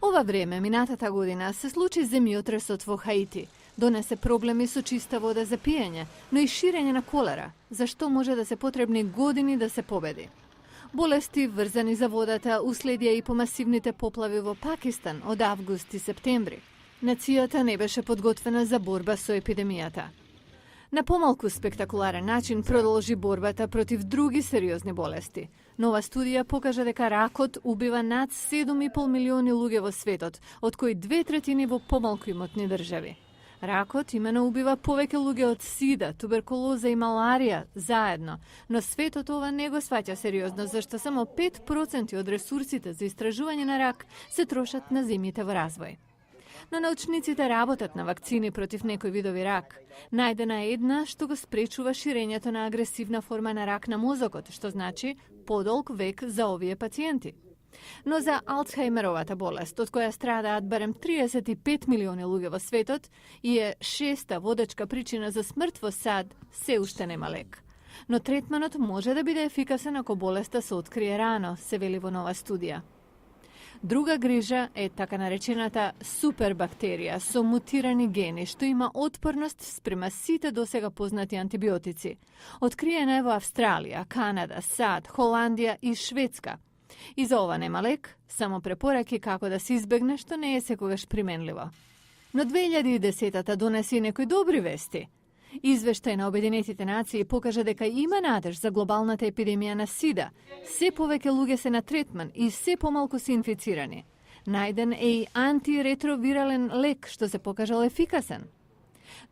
Ова време, минатата година, се случи земјотресот во Хаити. Донесе проблеми со чиста вода за пиење, но и ширење на колера, за што може да се потребни години да се победи. Болести врзани за водата уследија и по масивните поплави во Пакистан од август и септември. Нацијата не беше подготвена за борба со епидемијата. На помалку спектакуларен начин продолжи борбата против други сериозни болести. Нова студија покажа дека ракот убива над 7,5 милиони луѓе во светот, од кои 2/3 во помалку имотни држави. Ракот имено убива повеќе луѓе од сида, туберкулоза и маларија заедно, но светот ова не го сваќа сериозно, зашто само 5% од ресурсите за истражување на рак се трошат на земјите во развој. Но научниците работат на вакцини против некои видови рак. Најдена е една што го спречува ширењето на агресивна форма на рак на мозокот, што значи подолг век за овие пациенти. Но за Алцхаймеровата болест, од која страдаат барем 35 милиони луѓе во светот и е 6-та водечка причина за смрт во САД, се уште нема лек. Но третманот може да биде ефикасен ако болеста се открие рано, се вели во нова студија. Друга грижа е така наречената супербактерија со мутирани гени, што има отпорност спрема сите досега познати антибиотици. Откриена е во Австралија, Канада, САД, Холандија и Шведска. И за ова нема лек, само препораки како да се избегне, што не е секогаш применливо. Но 2010-та донеси некои добри вести. Извештај на Обединетите нации покажа дека има надеж за глобалната епидемија на сида. Се повеќе луѓе се на третман и се помалку се инфицирани. Најден е и антиретровирален лек што се покажал ефикасен.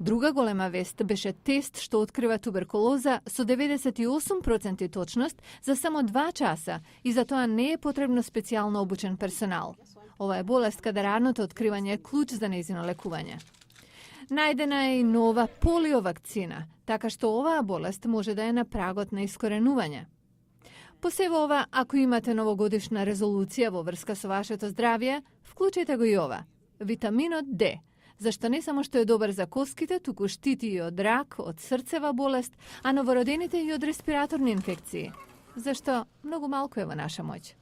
Друга голема вест беше тест што открива туберкулоза со 98% точност за само 2 часа и за тоа не е потребно специјално обучен персонал. Ова е болест каде раното откривање е клуч за нејзино лекување. Најдена е и нова полиовакцина, така што оваа болест може да е на прагот на искоренување. По сево ова, ако имате новогодишна резолуција во врска со вашето здравје, вклучете го и ова. Витаминот Д, зашто не само што е добар за коските, туку штити и од рак, од срцева болест, а новородените и од респираторни инфекции, зашто многу малку е во наша моќ.